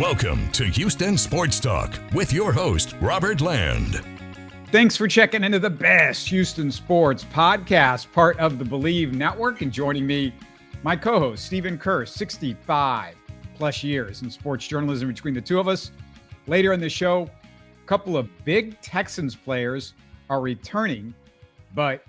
Welcome to Houston Sports Talk with your host, Robert Land. Thanks for checking into the best Houston sports podcast, part of the Bleav Network. And joining me, my co-host, Stephen Kerr, 65 plus years in sports journalism between the two of us. Later in the show, a couple of big Texans players are returning, but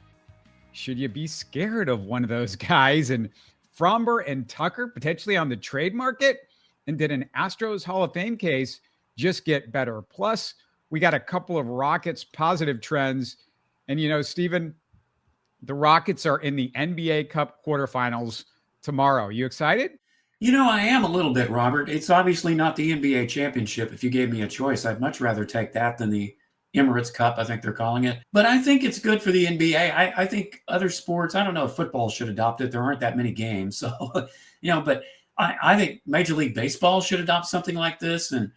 should you be scared of one of those guys? And Framber and Tucker potentially on the trade market? And did an Astros Hall of Fame case just get better? Plus, we got a couple of Rockets positive trends. And, you know, Stephen, the Rockets are in the NBA Cup quarterfinals tomorrow. You excited? You know, I am a little bit, Robert. It's obviously not the NBA championship. If you gave me a choice, I'd much rather take that than the Emirates Cup, I think they're calling it. But I think it's good for the NBA. I think other sports, I don't know if football should adopt it. There aren't that many games. So, but I think Major League Baseball should adopt something like this. And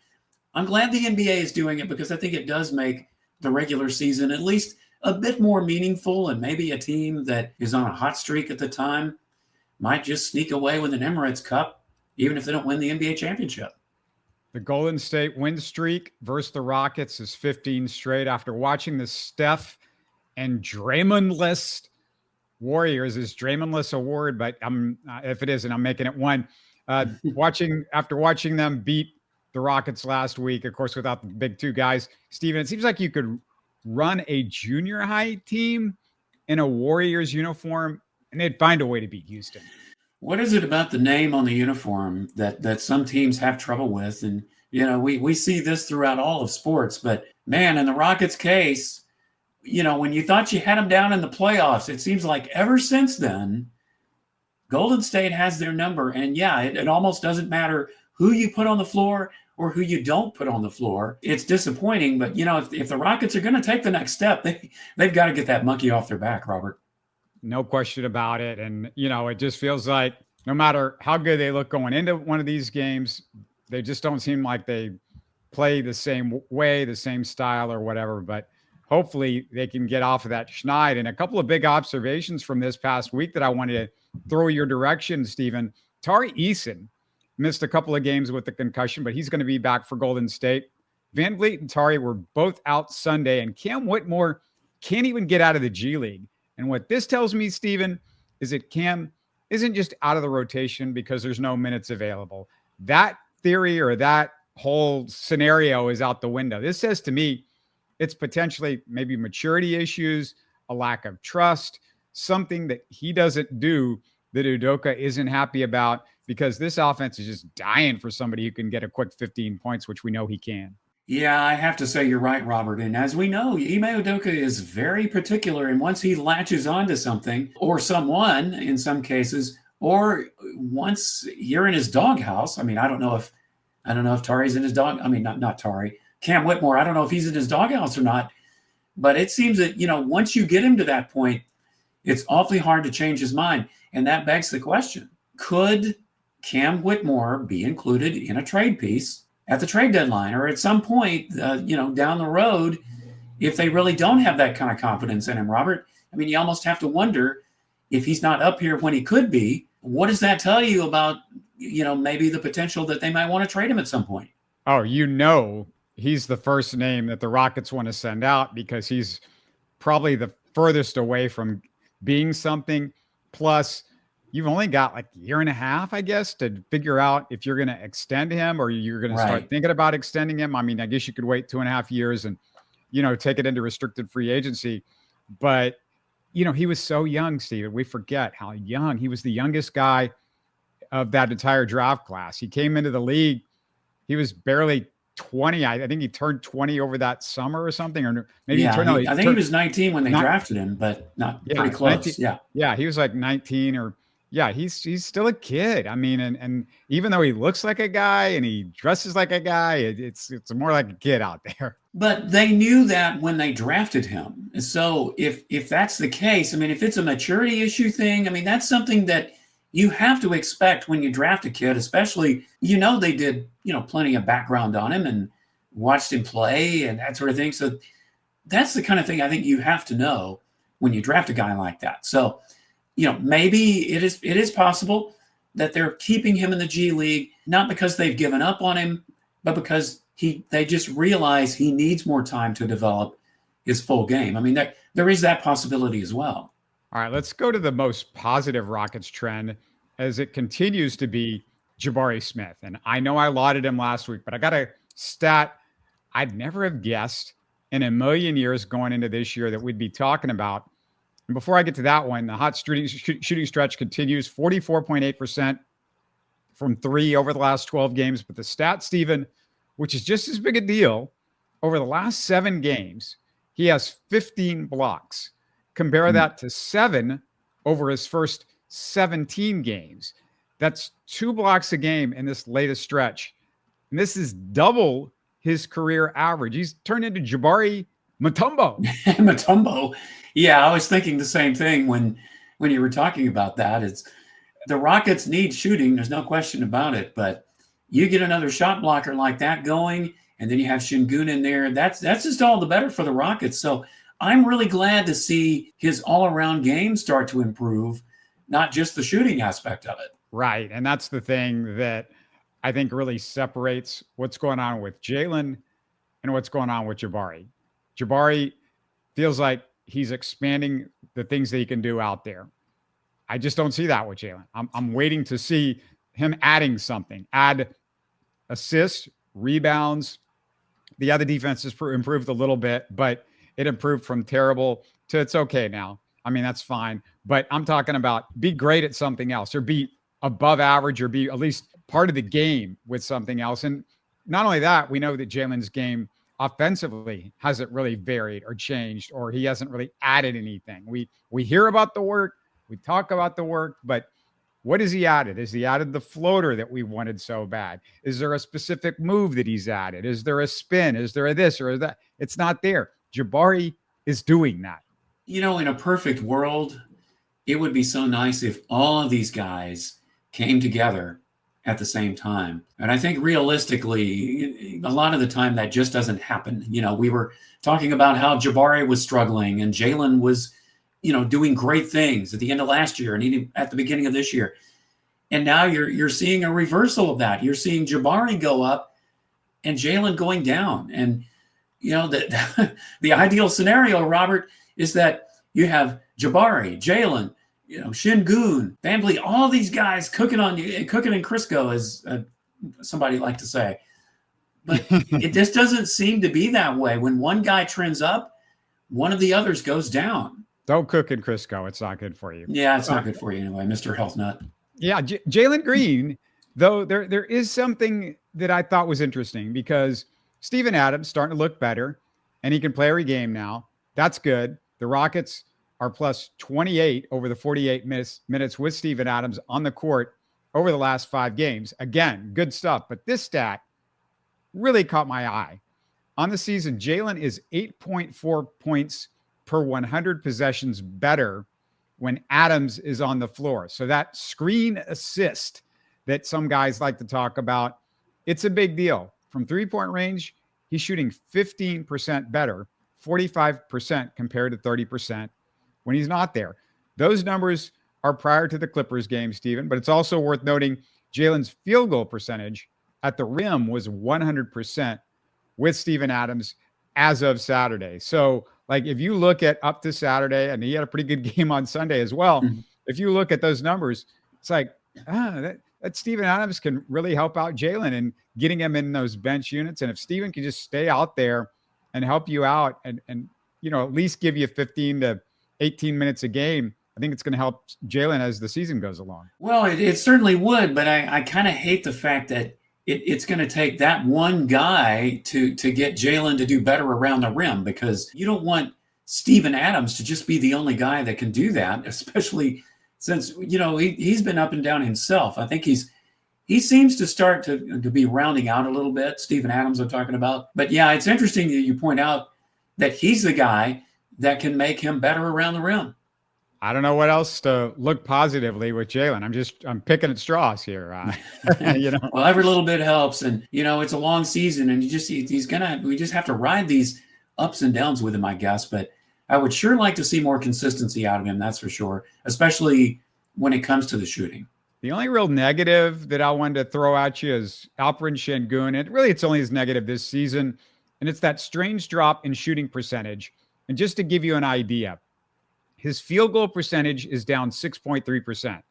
I'm glad the NBA is doing it because I think it does make the regular season at least a bit more meaningful. And maybe a team that is on a hot streak at the time might just sneak away with an Emirates Cup, even if they don't win the NBA championship. The Golden State win streak versus the Rockets is 15 straight. After watching the Steph and Draymond-less Warriors, is Draymond-less a word? But if it isn't, I'm making it one. After watching them beat the Rockets last week, of course, without the big two guys, Steven, it seems like you could run a junior high team in a Warriors uniform and they'd find a way to beat Houston. What is it about the name on the uniform that some teams have trouble with? And, you know, we see this throughout all of sports, but man, in the Rockets case, you know, when you thought you had them down in the playoffs, it seems like ever since then, Golden State has their number. And yeah, it almost doesn't matter who you put on the floor or who you don't put on the floor. It's disappointing, but you know, if the Rockets are going to take the next step, they've got to get that monkey off their back, Robert. No question about it. And, you know, it just feels like no matter how good they look going into one of these games, they just don't seem like they play the same way, the same style or whatever. But hopefully they can get off of that schneid. And a couple of big observations from this past week that I wanted to throw your direction, Stephen. Tari Eason missed a couple of games with the concussion, but he's going to be back for Golden State. Van Vliet and Tari were both out Sunday, and Cam Whitmore can't even get out of the G League. And what this tells me, Stephen, is that Cam isn't just out of the rotation because there's no minutes available. That theory or that whole scenario is out the window. This says to me it's potentially maybe maturity issues, a lack of trust, something that he doesn't do that Udoka isn't happy about, because this offense is just dying for somebody who can get a quick 15 points, which we know he can. Yeah, I have to say you're right, Robert. And as we know, Ime Udoka is very particular. And once he latches onto something or someone in some cases, or once you're in his doghouse, I mean, I don't know if Tari's in his dog. I mean, not Tari, Cam Whitmore. I don't know if he's in his doghouse or not. But it seems that, you know, once you get him to that point, it's awfully hard to change his mind. And that begs the question, could Cam Whitmore be included in a trade piece at the trade deadline or at some point, down the road, if they really don't have that kind of confidence in him, Robert? I mean, you almost have to wonder if he's not up here when he could be. What does that tell you about, you know, maybe the potential that they might want to trade him at some point? Oh, you know, he's the first name that the Rockets want to send out because he's probably the furthest away from being something. Plus, you've only got like a year and a half, I guess, to figure out if you're going to extend him or you're going to start thinking about extending him. I mean, I guess you could wait 2.5 years and, you know, take it into restricted free agency. But, you know, he was so young, Steven. We forget how young. He was the youngest guy of that entire draft class. He came into the league. He was barely 20. I think he turned 20 over that summer or something, or maybe I think he was 19 when they drafted him, but pretty close. 19, yeah, he was like 19 or he's still a kid. I mean, and even though he looks like a guy and he dresses like a guy, it's more like a kid out there. But they knew that when they drafted him. So if that's the case, I mean, if it's a maturity issue thing, I mean, that's something that you have to expect when you draft a kid, especially, you know, they did, you know, plenty of background on him and watched him play and that sort of thing. So that's the kind of thing I think you have to know when you draft a guy like that. So, you know, maybe it is possible that they're keeping him in the G League, not because they've given up on him, but because they just realize he needs more time to develop his full game. I mean, there is that possibility as well. All right, let's go to the most positive Rockets trend as it continues to be Jabari Smith. And I know I lauded him last week, but I got a stat I'd never have guessed in a million years going into this year that we'd be talking about. And before I get to that one, the hot shooting stretch continues, 44.8% from three over the last 12 games. But the stat, Steven, which is just as big a deal, over the last 7 games, he has 15 blocks. Compare that to 7 over his first 17 games. That's 2 blocks a game in this latest stretch. And this is double his career average. He's turned into Jabari Mutombo. Mutombo. Yeah, I was thinking the same thing when you were talking about that. It's the Rockets need shooting. There's no question about it. But you get another shot blocker like that going, and then you have Sengun in there. That's just all the better for the Rockets. So I'm really glad to see his all-around game start to improve, not just the shooting aspect of it. Right. And that's the thing that I think really separates what's going on with Jalen and what's going on with Jabari. Jabari feels like he's expanding the things that he can do out there. I just don't see that with Jalen. I'm waiting to see him adding something, add assists, rebounds. The other defense has improved a little bit, but it improved from terrible to it's okay now. I mean, that's fine. But I'm talking about be great at something else or be above average or be at least part of the game with something else. And not only that, we know that Jalen's game offensively hasn't really varied or changed, or he hasn't really added anything. We hear about the work, we talk about the work, but what has he added? Has he added the floater that we wanted so bad? Is there a specific move that he's added? Is there a spin? Is there a this or that? It's not there. Jabari is doing that. You know, in a perfect world, it would be so nice if all of these guys came together at the same time. And I think realistically, a lot of the time that just doesn't happen. You know, we were talking about how Jabari was struggling and Jalen was, doing great things at the end of last year and even at the beginning of this year. And now you're seeing a reversal of that. You're seeing Jabari go up and Jalen going down. And, the ideal scenario, Robert, is that you have Jabari, Jalen, Sengun, VanVleet, all these guys cooking in Crisco, as somebody like to say. But it just doesn't seem to be that way. When one guy trends up, one of the others goes down. Don't cook in Crisco. It's not good for you. Yeah, it's not good for you anyway, Mr. Health Nut. Yeah, Jalen Green, though, there is something that I thought was interesting because Steven Adams starting to look better, and he can play every game now. That's good. The Rockets are plus 28 over the 48 minutes with Steven Adams on the court over the last 5 games. Again, good stuff. But this stat really caught my eye. On the season, Jalen is 8.4 points per 100 possessions better when Adams is on the floor. So that screen assist that some guys like to talk about, it's a big deal. From 3-point range, he's shooting 15% better, 45% compared to 30% when he's not there. Those numbers are prior to the Clippers game, Steven, but it's also worth noting Jalen's field goal percentage at the rim was 100% with Steven Adams as of Saturday. So, if you look at up to Saturday, and he had a pretty good game on Sunday as well. Mm-hmm. If you look at those numbers, it's like, that Steven Adams can really help out Jalen and getting him in those bench units. And if Steven can just stay out there and help you out and at least give you 15 to 18 minutes a game, I think it's going to help Jalen as the season goes along. Well, it certainly would, but I kind of hate the fact that it's going to take that one guy to get Jalen to do better around the rim, because you don't want Steven Adams to just be the only guy that can do that, especially since, he's been up and down himself. I think he seems to start to be rounding out a little bit, Steven Adams I'm talking about. But yeah, it's interesting that you point out that he's the guy that can make him better around the rim. I don't know what else to look positively with Jalen. I'm picking at straws here. Well, every little bit helps. And, it's a long season and we just have to ride these ups and downs with him, I guess. But I would sure like to see more consistency out of him. That's for sure. Especially when it comes to the shooting. The only real negative that I wanted to throw at you is Alperen Sengun. And really, it's only his negative this season. And it's that strange drop in shooting percentage. And just to give you an idea, his field goal percentage is down 6.3%.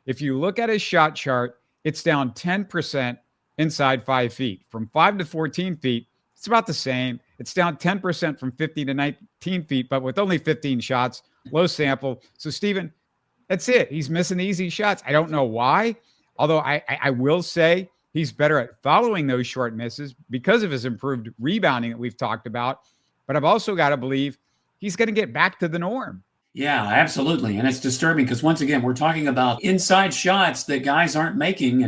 If you look at his shot chart, it's down 10% inside 5 feet. From 5 to 14 feet, it's about the same. It's down 10% from 15 to 19 feet, but with only 15 shots, low sample. So, Steven, that's it. He's missing the easy shots. I don't know why, although I will say he's better at following those short misses because of his improved rebounding that we've talked about. But I've also got to believe he's going to get back to the norm. Yeah, absolutely. And it's disturbing because once again, we're talking about inside shots that guys aren't making.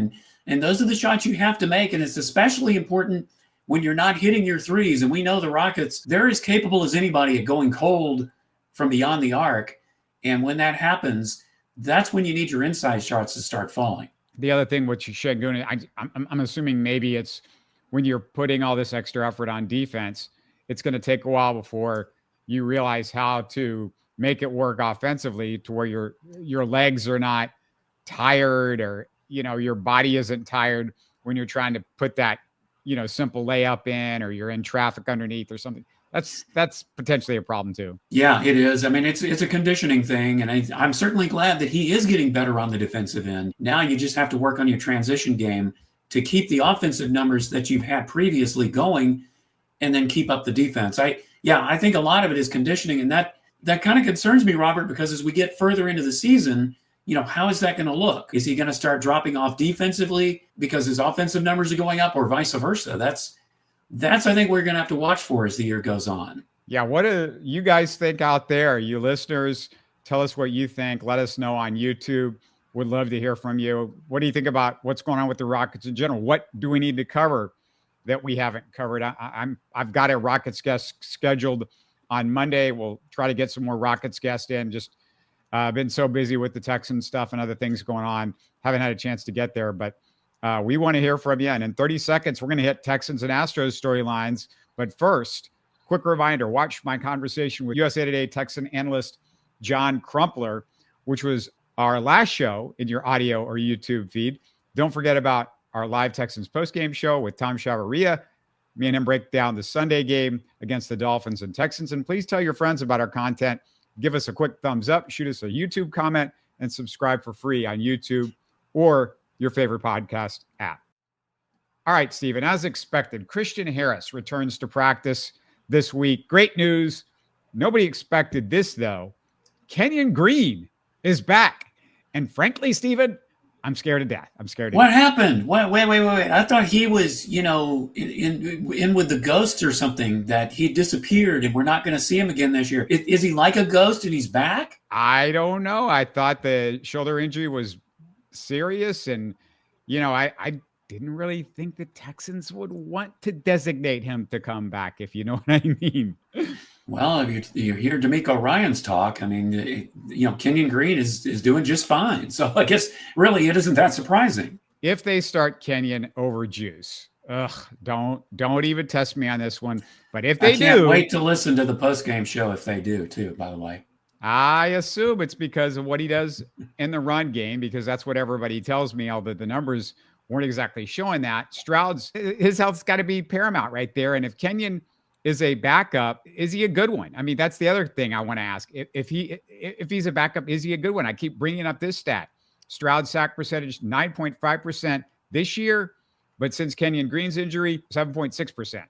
And those are the shots you have to make. And it's especially important when you're not hitting your threes. And we know the Rockets, they're as capable as anybody at going cold from beyond the arc. And when that happens, that's when you need your inside shots to start falling. The other thing with Sengun, I'm assuming maybe it's when you're putting all this extra effort on defense, it's going to take a while before you realize how to make it work offensively to where your legs are not tired, or, your body isn't tired when you're trying to put that, simple layup in, or you're in traffic underneath or something. That's potentially a problem too. Yeah, it is. I mean, it's a conditioning thing, and I'm certainly glad that he is getting better on the defensive end. Now you just have to work on your transition game to keep the offensive numbers that you've had previously going, and then keep up the defense. I think a lot of it is conditioning, and that kind of concerns me, Robert, because as we get further into the season, how is that going to look? Is he going to start dropping off defensively because his offensive numbers are going up, or vice versa? That's I think we're going to have to watch for as the year goes on. Yeah. What do you guys think out there? You listeners, tell us what you think. Let us know on YouTube. Would love to hear from you. What do you think about what's going on with the Rockets in general? What do we need to cover that we haven't covered? I've got a Rockets guest scheduled on Monday. We'll try to get some more Rockets guests in. Just been so busy with the Texans stuff and other things going on. Haven't had a chance to get there, but we want to hear from you. And in 30 seconds, we're going to hit Texans and Astros storylines. But first, quick reminder, watch my conversation with USA Today Texan analyst John Crumpler, which was our last show in your audio or YouTube feed. Don't forget about our live Texans postgame show with Tom Chavarria. Me and him break down the Sunday game against the Dolphins and Texans. And please tell your friends about our content. Give us a quick thumbs up, shoot us a YouTube comment, and subscribe for free on YouTube or your favorite podcast app. All right, Steven, as expected, Christian Harris returns to practice this week. Great news. Nobody expected this, though. Kenyon Green is back. And frankly, Steven, I'm scared to death. What happened? Wait. I thought he was, in with the ghosts or something, that he disappeared and we're not going to see him again this year. Is he like a ghost and he's back? I don't know. I thought the shoulder injury was serious. And, I didn't really think the Texans would want to designate him to come back, if you know what I mean. Well, if you hear D'Amico Ryan's talk, I mean, Kenyon Green is doing just fine. So I guess really it isn't that surprising. If they start Kenyon over Juice, don't even test me on this one. But if they do, I can't wait to listen to the postgame show if they do too, by the way. I assume it's because of what he does in the run game, because that's what everybody tells me, although the numbers weren't exactly showing that. Stroud's, his health's got to be paramount right there. And if Kenyon is a backup, is he a good one? I mean, that's the other thing I want to ask. If he's a backup, is he a good one? I keep bringing up this stat. Stroud's sack percentage, 9.5% this year, but since Kenyon Green's injury, 7.6%.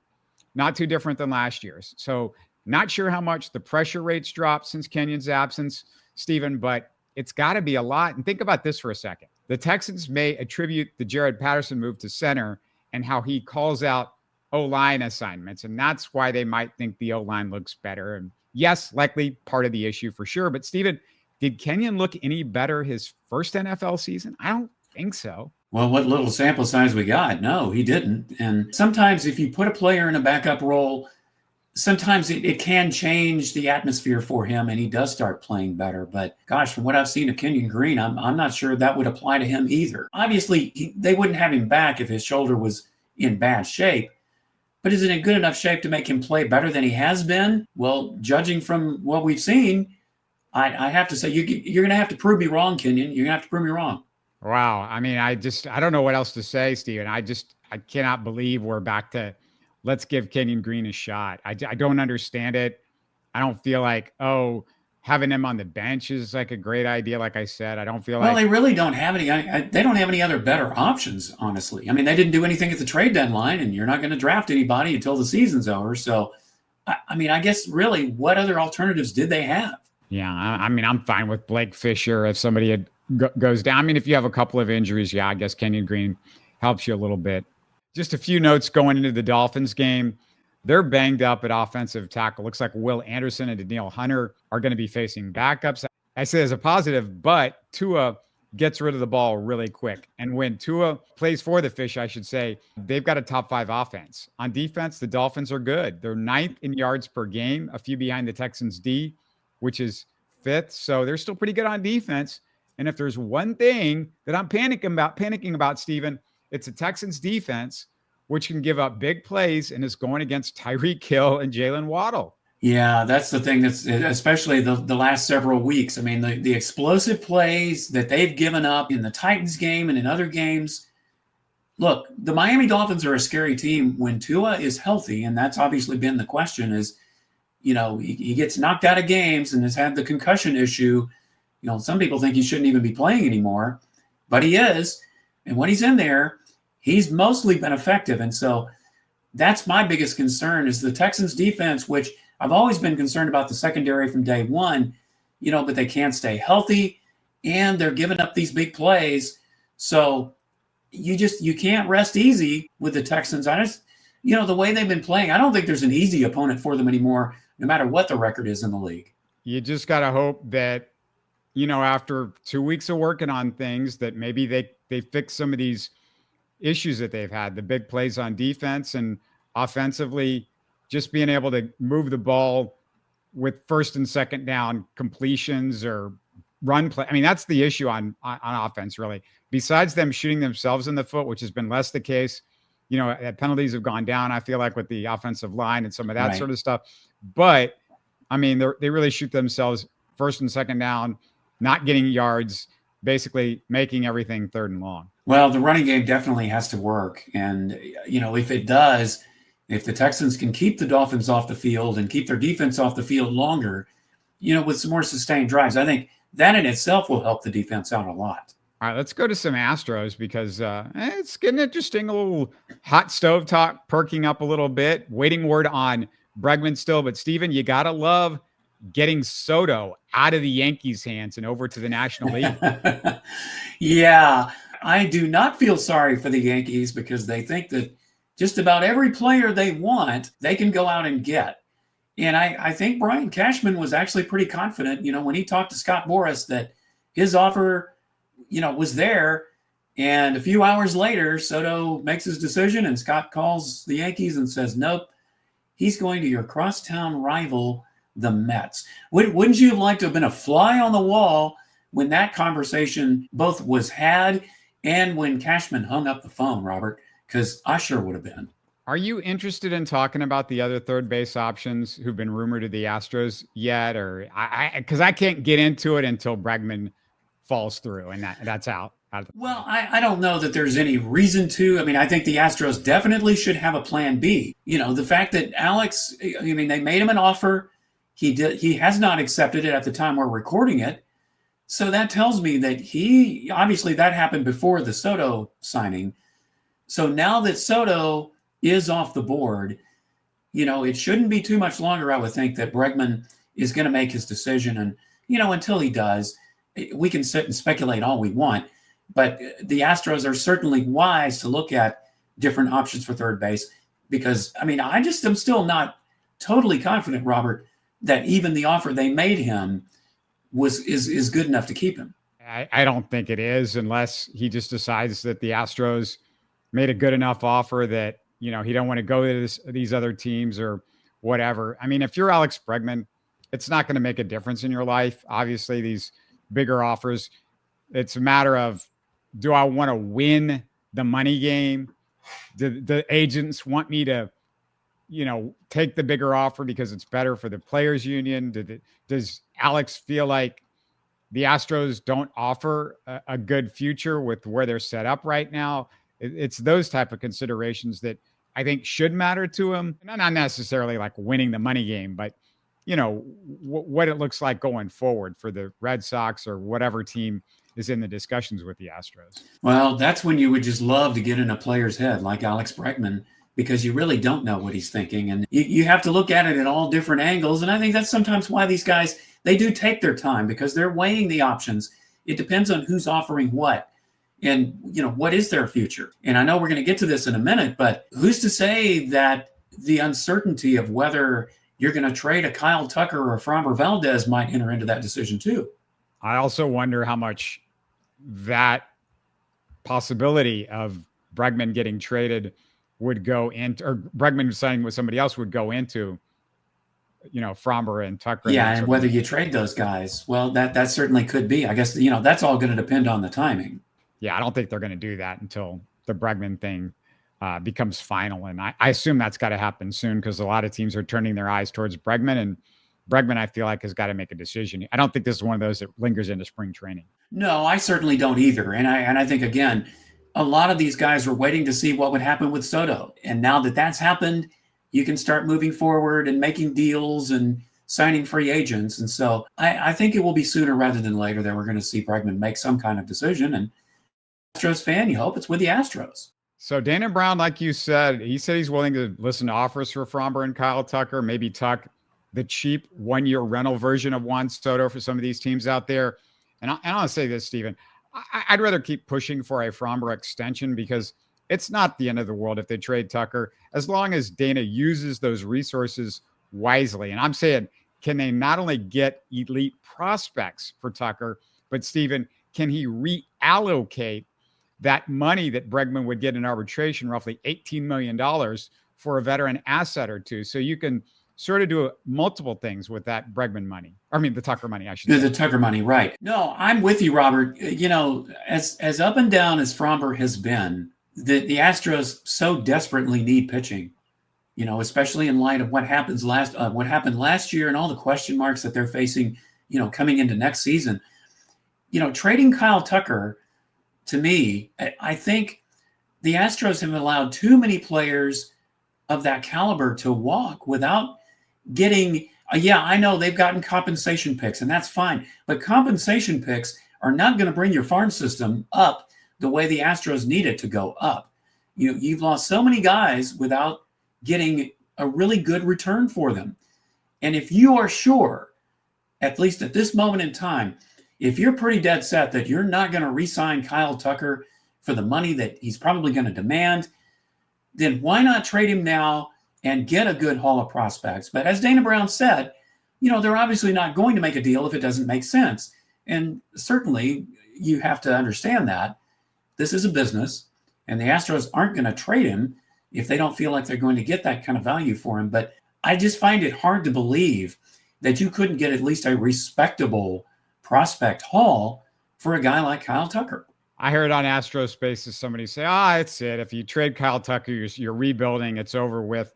Not too different than last year's. So not sure how much the pressure rates dropped since Kenyon's absence, Steven, but it's got to be a lot. And think about this for a second. The Texans may attribute the Jared Patterson move to center and how he calls out O-line assignments. And that's why they might think the O-line looks better. And yes, likely part of the issue for sure. But Steven, did Kenyon look any better his first NFL season? I don't think so. Well, what little sample size we got, no, he didn't. And sometimes if you put a player in a backup role, sometimes it can change the atmosphere for him and he does start playing better. But gosh, from what I've seen of Kenyon Green, I'm not sure that would apply to him either. Obviously, they wouldn't have him back if his shoulder was in bad shape. But is it in good enough shape to make him play better than he has been? Well, judging from what we've seen, I have to say you're going to have to prove me wrong, Kenyon. You're going to have to prove me wrong. Wow. I mean, I don't know what else to say, Steven. I cannot believe we're back to let's give Kenyon Green a shot. I don't understand it. I don't feel like, oh, having him on the bench is like a great idea. Like I said, I don't feel Well, like, they really don't have any. They don't have any other better options, honestly. I mean, they didn't do anything at the trade deadline, and you're not going to draft anybody until the season's over. So, I mean, I guess really, what other alternatives did they have? yeah, I mean, I'm fine with Blake Fisher if somebody goes down. I mean, if you have a couple of injuries, yeah, I guess Kenyon Green helps you a little bit. Just a few notes going into the Dolphins game. They're banged up at offensive tackle. Looks like Will Anderson and Danielle Hunter are going to be facing backups. I say as a positive, but Tua gets rid of the ball really quick. And when Tua plays for the Fish, I should say, they've got a top 5 offense. On defense, the Dolphins are good. They're 9th in yards per game, a few behind the Texans D, which is 5th. So they're still pretty good on defense. And if there's one thing that I'm panicking about, Steven, it's a Texans defense, which can give up big plays and is going against Tyreek Hill and Jalen Waddle. Yeah, that's the thing. That's especially the last several weeks. I mean, the explosive plays that they've given up in the Titans game and in other games. Look, the Miami Dolphins are a scary team when Tua is healthy, and that's obviously been the question. Is he gets knocked out of games and has had the concussion issue. Some people think he shouldn't even be playing anymore, but he is. And when he's in there, he's mostly been effective. And so that's my biggest concern is the Texans defense, which I've always been concerned about the secondary from day one, but they can't stay healthy and they're giving up these big plays. So you can't rest easy with the Texans. The way they've been playing, I don't think there's an easy opponent for them anymore, no matter what the record is in the league. You just got to hope that, after 2 weeks of working on things, that maybe they fix some of these issues that they've had, the big plays on defense and offensively, just being able to move the ball with first and second down completions or run play. I mean, that's the issue on offense, really. Besides them shooting themselves in the foot, which has been less the case, penalties have gone down, I feel like, with the offensive line and some of that sort of stuff. But, I mean, they really shoot themselves first and second down, not getting yards, basically making everything third and long. Well, the running game definitely has to work. And, if it does, if the Texans can keep the Dolphins off the field and keep their defense off the field longer, with some more sustained drives, I think that in itself will help the defense out a lot. All right, let's go to some Astros because it's getting interesting. A little hot stove talk perking up a little bit. Waiting word on Berkman still. But, Steven, you got to love getting Soto out of the Yankees' hands and over to the National League. Yeah, I do not feel sorry for the Yankees because they think that just about every player they want, they can go out and get. And I think Brian Cashman was actually pretty confident, when he talked to Scott Boras that his offer, was there. And a few hours later, Soto makes his decision and Scott calls the Yankees and says, nope, he's going to your crosstown rival, the Mets. Wouldn't you have liked to have been a fly on the wall when that conversation both was had and when Cashman hung up the phone, Robert? Because I sure would have been. Are you interested in talking about the other third base options who've been rumored to the Astros yet? Or because I can't get into it until Bregman falls through and that's out. Well, I don't know that there's any reason to. I mean, I think the Astros definitely should have a plan B. The fact that Alex, they made him an offer. He has not accepted it at the time we're recording it. So that tells me that obviously that happened before the Soto signing. So now that Soto is off the board, it shouldn't be too much longer, I would think, that Bregman is going to make his decision. And, until he does, we can sit and speculate all we want. But the Astros are certainly wise to look at different options for third base because, I just am still not totally confident, Robert, that even the offer they made him is good enough to keep him. I don't think it is unless he just decides that the Astros made a good enough offer that, he don't want to go to these other teams or whatever. If you're Alex Bregman, it's not going to make a difference in your life. Obviously, these bigger offers, it's a matter of, do I want to win the money game? Do the agents want me to, take the bigger offer because it's better for the players union? Does Alex feel like the Astros don't offer a good future with where they're set up right now. It's those type of considerations that I think should matter to him. Not necessarily like winning the money game, but what it looks like going forward for the Red Sox or whatever team is in the discussions with the Astros. Well, that's when you would just love to get in a player's head like Alex Bregman, because you really don't know what he's thinking. And you have to look at it at all different angles. And I think that's sometimes why these guys, they do take their time, because they're weighing the options. It depends on who's offering what. And, what is their future? And I know we're going to get to this in a minute, but who's to say that the uncertainty of whether you're going to trade a Kyle Tucker or a Framber Valdez might enter into that decision too. I also wonder how much that possibility of Bregman getting traded would go into, or Bregman signing with somebody else would go into, Framber and Tucker. Yeah, and whether you trade those guys, well, that certainly could be. I guess, that's all going to depend on the timing. Yeah, I don't think they're going to do that until the Bregman thing becomes final. And I assume that's got to happen soon, because a lot of teams are turning their eyes towards Bregman, and Bregman, I feel like, has got to make a decision. I don't think this is one of those that lingers into spring training. No, I certainly don't either. And I think, again, a lot of these guys were waiting to see what would happen with Soto. And now that that's happened, you can start moving forward and making deals and signing free agents. And so I think it will be sooner rather than later that we're going to see Bregman make some kind of decision. And Astros fan, you hope it's with the Astros. So Dana Brown, like you said, he said he's willing to listen to offers for Framber and Kyle Tucker, maybe Tuck the cheap one-year rental version of Juan Soto for some of these teams out there. And I want to say this, Stephen, I'd rather keep pushing for a Framber extension, because it's not the end of the world if they trade Tucker, as long as Dana uses those resources wisely. And I'm saying, can they not only get elite prospects for Tucker, but Stephen, can he reallocate that money that Bregman would get in arbitration, roughly $18 million, for a veteran asset or two? So you can sort of do multiple things with that Bregman money. I mean, the Tucker money, I should say. The Tucker money, right. No, I'm with you, Robert. As up and down as Framber has been, the Astros so desperately need pitching, especially in light of what happened last year and all the question marks that they're facing, coming into next season. Trading Kyle Tucker, to me, I think the Astros have allowed too many players of that caliber to walk without getting, I know they've gotten compensation picks, and that's fine, but compensation picks are not going to bring your farm system up the way the Astros need it to go up. You've lost so many guys without getting a really good return for them. And if you are sure, at least at this moment in time, if you're pretty dead set that you're not going to re-sign Kyle Tucker for the money that he's probably going to demand, then why not trade him now and get a good haul of prospects? But as Dana Brown said, they're obviously not going to make a deal if it doesn't make sense. And certainly you have to understand that this is a business, and the Astros aren't going to trade him if they don't feel like they're going to get that kind of value for him. But I just find it hard to believe that you couldn't get at least a respectable prospect haul for a guy like Kyle Tucker. I heard on Astro Spaces somebody say, it's it. If you trade Kyle Tucker, you're rebuilding. It's over with.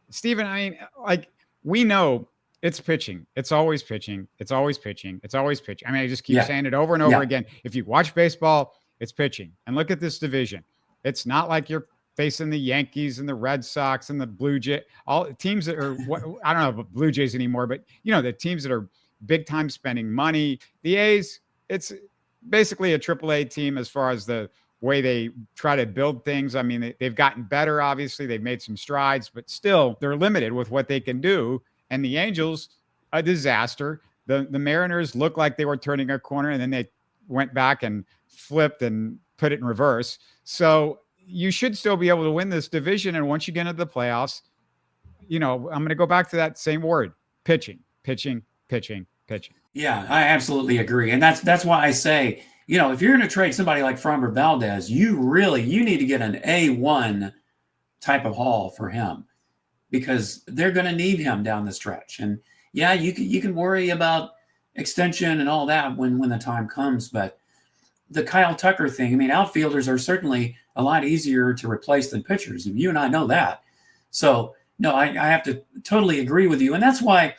Stephen, I mean, we know it's pitching. It's always pitching. It's always pitching. It's always pitching. I mean, I just keep saying it over and over again. If you watch baseball, it's pitching. And look at this division. It's not like you're facing the Yankees and the Red Sox and the Blue Jays, all teams that are, I don't know about Blue Jays anymore, but the teams that are big time spending money. The A's, it's basically a AAA team as far as the way they try to build things. I mean, they've gotten better, obviously. They've made some strides, but still they're limited with what they can do. And the Angels, a disaster. The Mariners looked like they were turning a corner, and then they went back and flipped and put it in reverse. So you should still be able to win this division. And once you get into the playoffs, I'm going to go back to that same word, pitching. Yeah, I absolutely agree. And that's why I say, if you're going to trade somebody like Framber Valdez, you need to get an A1 type of haul for him, because they're going to need him down the stretch. And yeah, you can worry about extension and all that when the time comes. But the Kyle Tucker thing, I mean, outfielders are certainly a lot easier to replace than pitchers. You and I know that. So no, I have to totally agree with you. And that's why,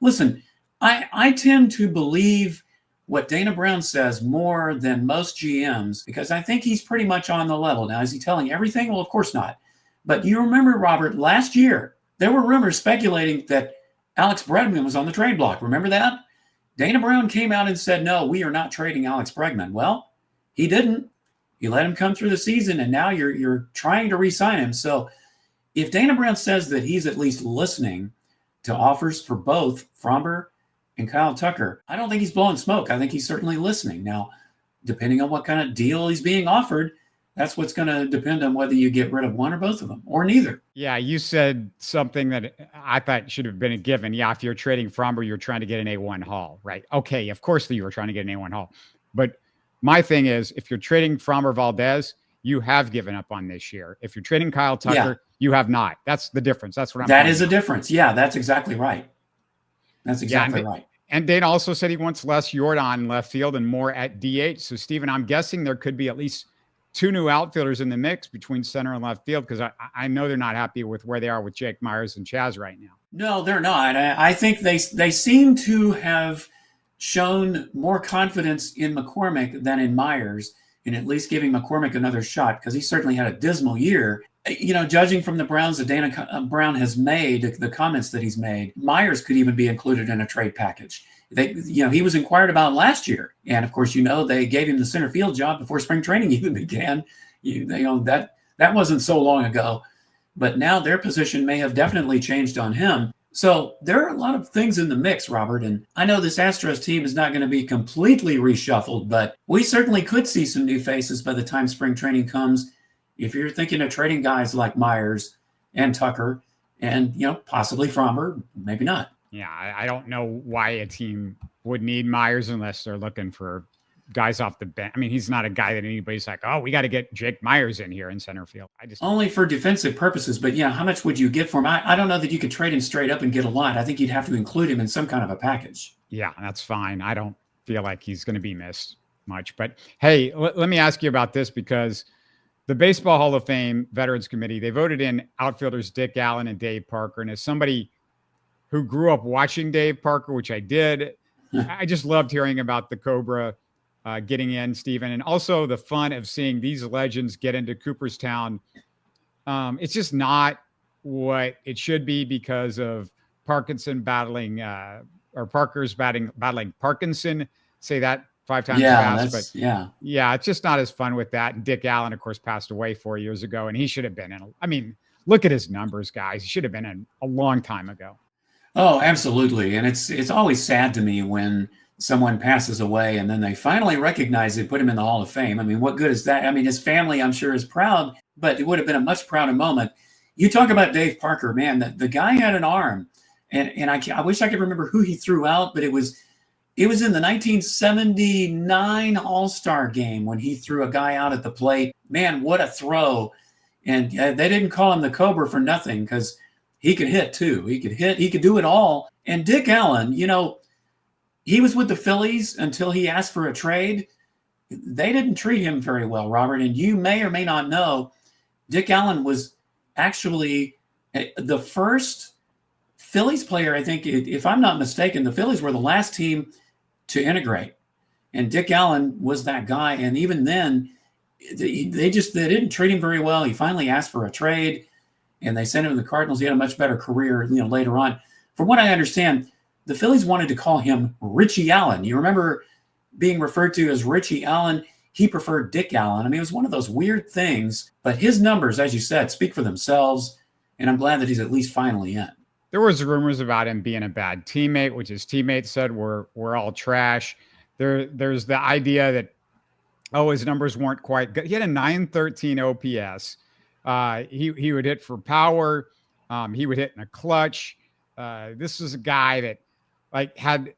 listen, I tend to believe what Dana Brown says more than most GMs, because I think he's pretty much on the level. Now, is he telling everything? Well, of course not. But you remember, Robert, last year, there were rumors speculating that Alex Bregman was on the trade block. Remember that? Dana Brown came out and said, no, we are not trading Alex Bregman. Well, he didn't. You let him come through the season, and now you're trying to re-sign him. So if Dana Brown says that he's at least listening to offers for both Framber and Kyle Tucker, I don't think he's blowing smoke. I think he's certainly listening. Now, depending on what kind of deal he's being offered, that's what's going to depend on whether you get rid of one or both of them, or neither. Yeah, you said something that I thought should have been a given. Yeah, if you're trading Framber, you're trying to get an A1 haul, right? Okay, of course you were trying to get an A1 haul. But my thing is, if you're trading Framber Valdez, you have given up on this year. If you're trading Kyle Tucker, you have not. That's the difference. That's what I'm That is a difference. Yeah, that's exactly right. That's exactly right. And Dana also said he wants less Yordan in left field and more at DH. So, Stephen, I'm guessing there could be at least 2 new outfielders in the mix between center and left field, because I know they're not happy with where they are with Jake Myers and Chaz right now. No, they're not. I think they seem to have shown more confidence in McCormick than in Myers, and at least giving McCormick another shot, because he certainly had a dismal year. You know, judging from the Browns that Dana Brown has made, the comments that he's made, Myers could even be included in a trade package. He was inquired about last year. And of course, they gave him the center field job before spring training even began. That wasn't so long ago, but now their position may have definitely changed on him. So there are a lot of things in the mix, Robert. And I know this Astros team is not going to be completely reshuffled, but we certainly could see some new faces by the time spring training comes. If you're thinking of trading guys like Myers and Tucker and, possibly Framber, maybe not. Yeah, I don't know why a team would need Myers unless they're looking for guys off the bench. I mean, he's not a guy that anybody's like, oh, we got to get Jake Myers in here in center field. Only for defensive purposes, but how much would you get for him? I don't know that you could trade him straight up and get a lot. I think you'd have to include him in some kind of a package. Yeah, that's fine. I don't feel like he's going to be missed much. But hey, let me ask you about this, because the Baseball Hall of Fame Veterans Committee, they voted in outfielders Dick Allen and Dave Parker. And as somebody who grew up watching Dave Parker, which I did, I just loved hearing about the Cobra getting in, Stephen, and also the fun of seeing these legends get into Cooperstown. It's just not what it should be because of Parkinson battling Parkinson. Say that 5 times fast, but it's just not as fun with that. And Dick Allen, of course, passed away 4 years ago, and he should have been in. I mean, look at his numbers, guys. He should have been in a long time ago. Oh, absolutely. And it's always sad to me when someone passes away and then they finally recognize it, put him in the Hall of Fame. I mean, what good is that? I mean, his family, I'm sure, is proud, but it would have been a much prouder moment. You talk about Dave Parker, man, the guy had an arm, and I wish I could remember who he threw out, but it was in the 1979 All-Star game when he threw a guy out at the plate. Man, what a throw. And they didn't call him the Cobra for nothing, because he could hit too. He could do it all. And Dick Allen, he was with the Phillies until he asked for a trade. They didn't treat him very well, Robert. And you may or may not know, Dick Allen was actually the first Phillies player, I think, if I'm not mistaken, the Phillies were the last team to integrate. And Dick Allen was that guy. And even then, they didn't treat him very well. He finally asked for a trade, and they sent him to the Cardinals. He had a much better career, later on. From what I understand, the Phillies wanted to call him Richie Allen. You remember being referred to as Richie Allen? He preferred Dick Allen. I mean, it was one of those weird things, but his numbers, as you said, speak for themselves, and I'm glad that he's at least finally in. There was rumors about him being a bad teammate, which his teammates said we're all trash. There's the idea that, his numbers weren't quite good. He had a 913 OPS. He would hit for power. He would hit in a clutch. This was a guy that had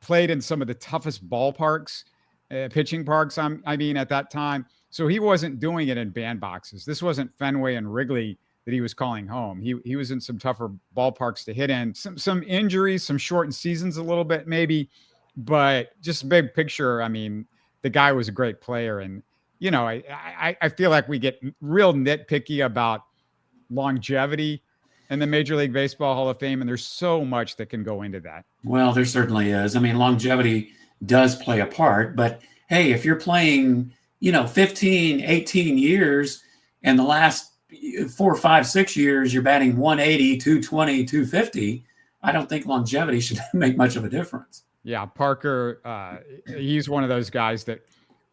played in some of the toughest ballparks, pitching parks. I mean, at that time. So he wasn't doing it in bandboxes. This wasn't Fenway and Wrigley that he was calling home. He was in some tougher ballparks to hit in. Some injuries, some shortened seasons a little bit maybe, but just big picture. I mean, the guy was a great player. And, I feel like we get real nitpicky about longevity in the Major League Baseball Hall of Fame, and there's so much that can go into that. Well, there certainly is. I mean, longevity does play a part. But hey, if you're playing, 15, 18 years, and the last 4, 5, 6 years, you're batting 180, 220, 250, I don't think longevity should make much of a difference. Yeah, Parker, he's one of those guys that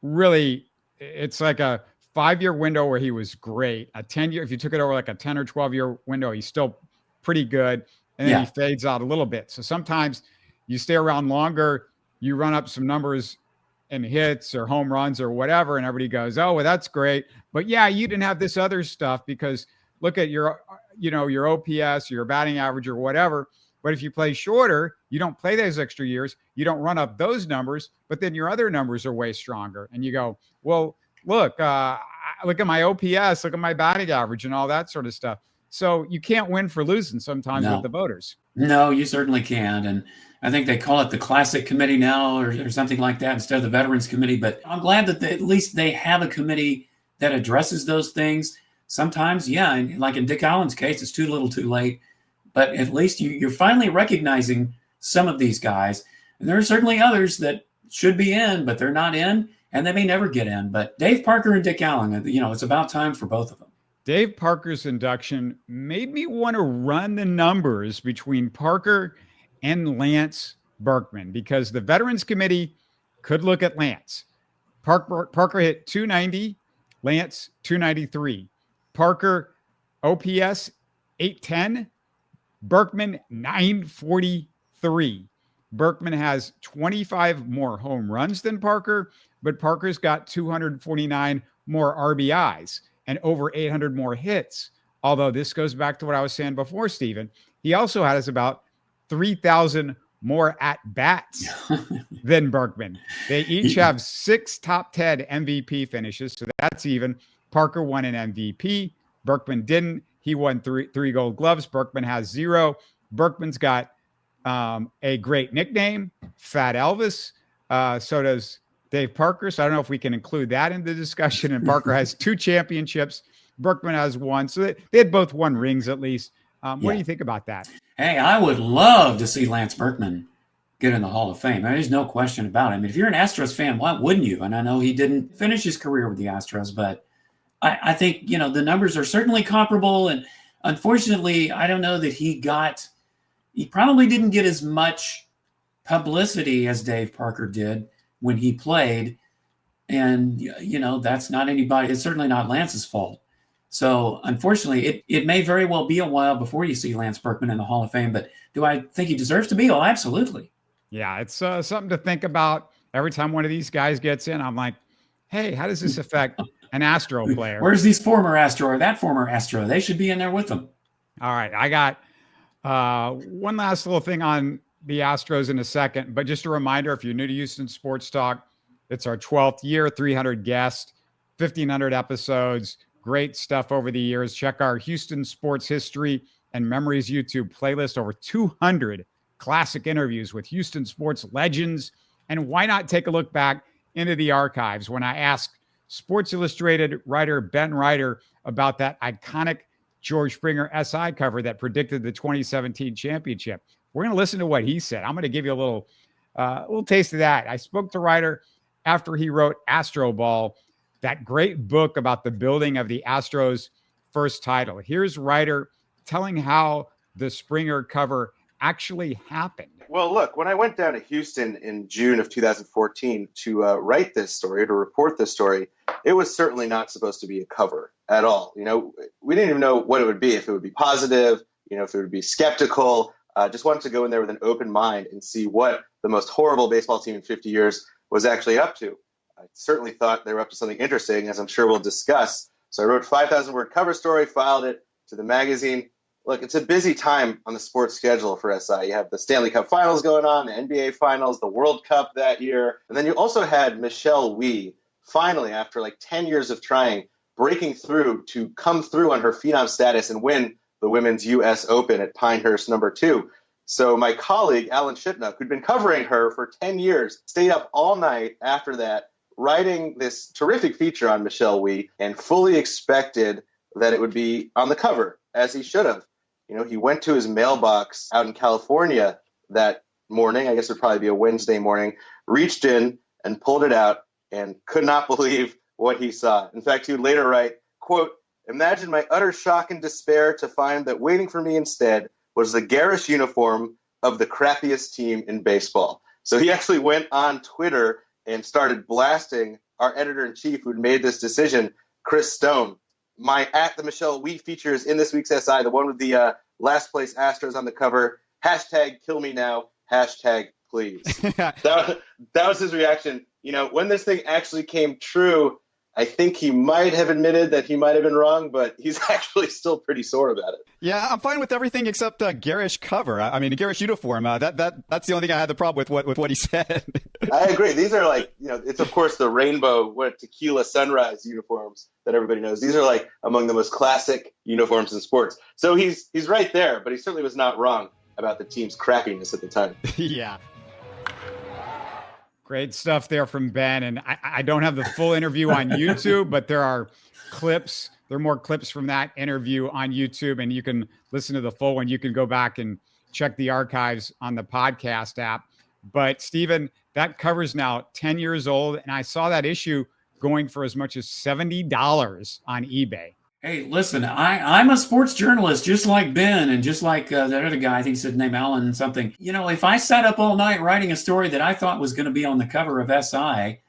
really, it's like a 5-year window where he was great. A 10-year, if you took it over like a 10 or 12-year window, he's still pretty good. And then he fades out a little bit. So sometimes you stay around longer, you run up some numbers in hits or home runs or whatever, and everybody goes, oh, well, that's great. But yeah, you didn't have this other stuff because look at your OPS, your batting average or whatever. But if you play shorter, you don't play those extra years, you don't run up those numbers, but then your other numbers are way stronger. And you go, well, look at my OPS, look at my batting average and all that sort of stuff. So you can't win for losing sometimes with the voters. No, you certainly can't. And I think they call it the Classic Committee now or something like that instead of the Veterans Committee. But I'm glad that at least they have a committee that addresses those things. Sometimes, and like in Dick Allen's case, it's too little too late. But at least you're finally recognizing some of these guys. And there are certainly others that should be in, but they're not in, and they may never get in. But Dave Parker and Dick Allen, it's about time for both of them. Dave Parker's induction made me want to run the numbers between Parker and Lance Berkman because the Veterans Committee could look at Lance. Parker hit 290, Lance 293. Parker OPS 810, Berkman 943. Berkman has 25 more home runs than Parker, but Parker's got 249 more RBIs and over 800 more hits. Although this goes back to what I was saying before, Stephen. He also has about 3,000 more at-bats than Berkman. They each have 6 top 10 MVP finishes, so that's even. Parker won an MVP. Berkman didn't. He won three Gold Gloves. Berkman has 0. Berkman's got a great nickname, Fat Elvis. So does Dave Parker. So I don't know if we can include that in the discussion. And Parker has 2 championships. Berkman has 1. So they had both won rings at least. What do you think about that? Hey, I would love to see Lance Berkman get in the Hall of Fame. There's no question about it. I mean, if you're an Astros fan, why wouldn't you? And I know he didn't finish his career with the Astros, but I think, the numbers are certainly comparable. And unfortunately, I don't know that he probably didn't get as much publicity as Dave Parker did when he played. And, that's not anybody. It's certainly not Lance's fault. So unfortunately, it may very well be a while before you see Lance Berkman in the Hall of Fame. But do I think he deserves to be? Oh, absolutely. Yeah, it's something to think about. Every time one of these guys gets in, I'm like, hey, how does this affect an Astro player? Where's these former Astro or that former Astro? They should be in there with them. All right. I got one last little thing on the Astros in a second, but just a reminder, if you're new to Houston Sports Talk, it's our 12th year, 300 guests, 1,500 episodes, great stuff over the years. Check our Houston Sports History and Memories YouTube playlist, over 200 classic interviews with Houston sports legends. And why not take a look back into the archives when I asked Sports Illustrated writer Ben Reiter about that iconic George Springer SI cover that predicted the 2017 championship. We're going to listen to what he said. I'm going to give you a little taste of that. I spoke to Reiter after he wrote Astro Ball, that great book about the building of the Astros' first title. Here's Reiter telling how the Springer cover actually happened. Well, look, when I went down to Houston in June of 2014 to write this story, to report this story, it was certainly not supposed to be a cover at all. We didn't even know what it would be, if it would be positive, if it would be skeptical. Just wanted to go in there with an open mind and see what the most horrible baseball team in 50 years was actually up to. I certainly thought they were up to something interesting, as I'm sure we'll discuss. So I wrote a 5,000-word cover story, filed it to the magazine. Look, it's a busy time on the sports schedule for SI. You have the Stanley Cup Finals going on, the NBA Finals, the World Cup that year. And then you also had Michelle Wie, finally, after like 10 years of trying, breaking through to come through on her phenom status and win the Women's U.S. Open at Pinehurst #2. So my colleague, Alan Shipnuck, who'd been covering her for 10 years, stayed up all night after that, writing this terrific feature on Michelle Wie, and fully expected that it would be on the cover, as he should have. He went to his mailbox out in California that morning, I guess it would probably be a Wednesday morning, reached in and pulled it out and could not believe what he saw. In fact, he would later write, quote, "Imagine my utter shock and despair to find that waiting for me instead was the garish uniform of the crappiest team in baseball." So he actually went on Twitter and started blasting our editor-in-chief who'd made this decision, Chris Stone. My at the Michelle Wheat features in this week's SI, the one with the last place Astros on the cover, hashtag kill me now, hashtag please. that was his reaction. You know, when this thing actually came true, I think he might have admitted that he might have been wrong, but he's actually still pretty sore about it. Yeah, I'm fine with everything except garish cover. I mean, a garish uniform. That's the only thing I had the problem with what he said. I agree. These are like, you know, it's of course the rainbow, tequila sunrise uniforms that everybody knows. These are like among the most classic uniforms in sports. So he's right there, but he certainly was not wrong about the team's crappiness at the time. Yeah. Great stuff there from Ben. And I don't have the full interview on YouTube, but there are clips. There are more clips from that interview on YouTube, and you can listen to the full one. You can go back and check the archives on the podcast app. But Stephen, that cover's now 10 years old, and I saw that issue going for as much as $70 on eBay. Hey, listen, I'm a sports journalist, just like Ben and just like that other guy, I think he said name Alan something. You know, if I sat up all night writing a story that I thought was going to be on the cover of SI,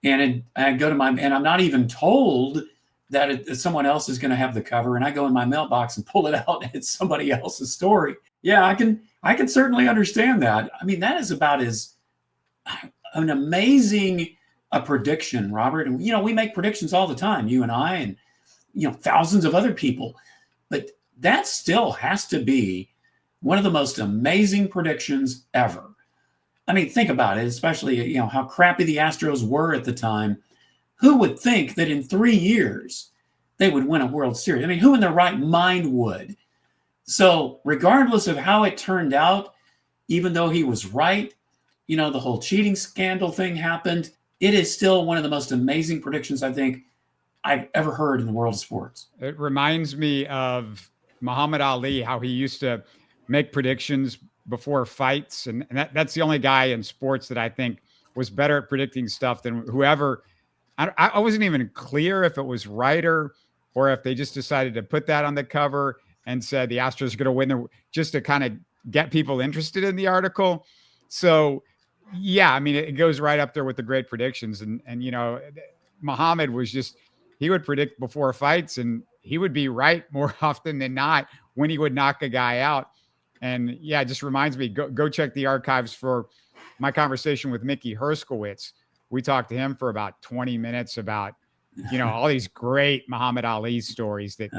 and I go to and I'm not even told that someone else is going to have the cover, and I go in my mailbox and pull it out, and it's somebody else's story. Yeah, I can certainly understand that. I mean, that is about as an amazing a prediction, Robert. And, you know, we make predictions all the time, you and I, and you know, thousands of other people, but that still has to be one of the most amazing predictions ever. I mean, think about it, especially, you know, how crappy the Astros were at the time. Who would think that in 3 years they would win a World Series? I mean, who in their right mind would? So regardless of how it turned out, even though he was right, you know, the whole cheating scandal thing happened. It is still one of the most amazing predictions, I think, I've ever heard in the world of sports. It reminds me of Muhammad Ali, how he used to make predictions before fights. And that's the only guy in sports that I think was better at predicting stuff than whoever. I wasn't even clear if it was Reiter or if they just decided to put that on the cover and said the Astros are going to win, just to kind of get people interested in the article. So, yeah, I mean, it goes right up there with the great predictions. And you know, Muhammad was just, he would predict before fights, and he would be right more often than not when he would knock a guy out. And yeah, it just reminds me, go check the archives for my conversation with Mickey Herskowitz. We talked to him for about 20 minutes about, you know, all these great Muhammad Ali stories that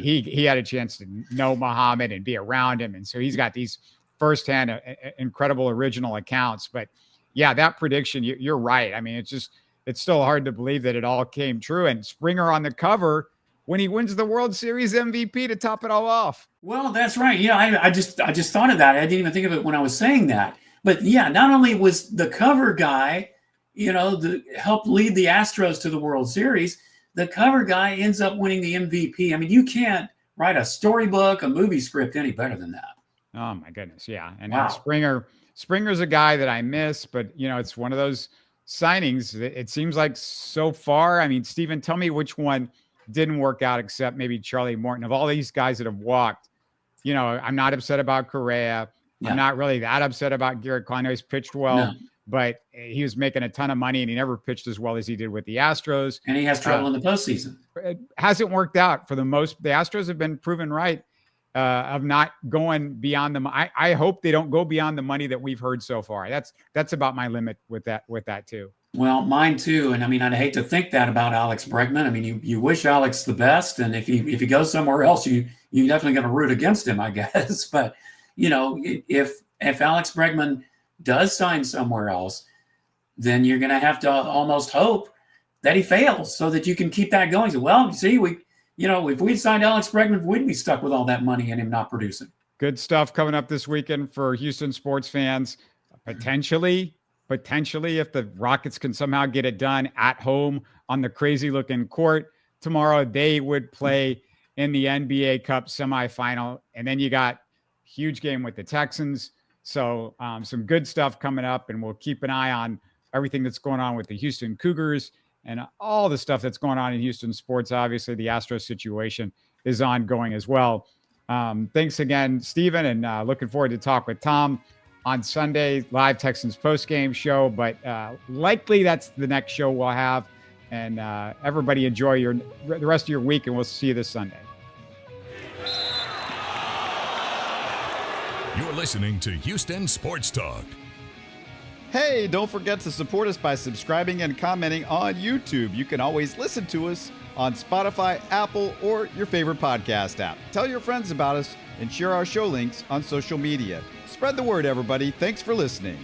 he had a chance to know Muhammad and be around him. And so he's got these firsthand incredible original accounts. But yeah, that prediction, you're right. I mean, it's still hard to believe that it all came true. And Springer on the cover when he wins the World Series MVP to top it all off. Well, that's right. Yeah, I just thought of that. I didn't even think of it when I was saying that. But yeah, not only was the cover guy, you know, helped lead the Astros to the World Series, the cover guy ends up winning the MVP. I mean, you can't write a storybook, a movie script any better than that. Oh my goodness. Yeah. And wow. Springer's a guy that I miss, but you know, it's one of those signings. It seems like so far, I mean, Stephen, tell me which one didn't work out except maybe Charlie Morton. Of all these guys that have walked, you know, I'm not upset about Correa. Yeah. I'm not really that upset about Garrett Klein. He's pitched well, but he was making a ton of money and he never pitched as well as he did with the Astros. And he has trouble in the postseason. It hasn't worked out for the most. The Astros have been proven right of not going beyond them. I hope they don't go beyond the money that we've heard so far. That's about my limit with that too. Well, mine too. And I mean, I'd hate to think that about Alex Bregman. I mean, you wish Alex the best. And if he goes somewhere else, you definitely going to root against him, I guess. But, you know, if Alex Bregman does sign somewhere else, then you're going to have to almost hope that he fails so that you can keep that going. So, well, see, if we signed Alex Bregman, we'd be stuck with all that money and him not producing. Good stuff coming up this weekend for Houston sports fans. Potentially, if the Rockets can somehow get it done at home on the crazy looking court tomorrow, they would play in the NBA Cup semifinal. And then you got huge game with the Texans. So some good stuff coming up, and we'll keep an eye on everything that's going on with the Houston Cougars and all the stuff that's going on in Houston sports. Obviously, the Astros situation is ongoing as well. Thanks again, Stephen, and looking forward to talk with Tom on Sunday, live Texans post-game show, but likely that's the next show we'll have. And everybody enjoy the rest of your week, and we'll see you this Sunday. You're listening to Houston Sports Talk. Hey, don't forget to support us by subscribing and commenting on YouTube. You can always listen to us on Spotify, Apple, or your favorite podcast app. Tell your friends about us and share our show links on social media. Spread the word, everybody. Thanks for listening.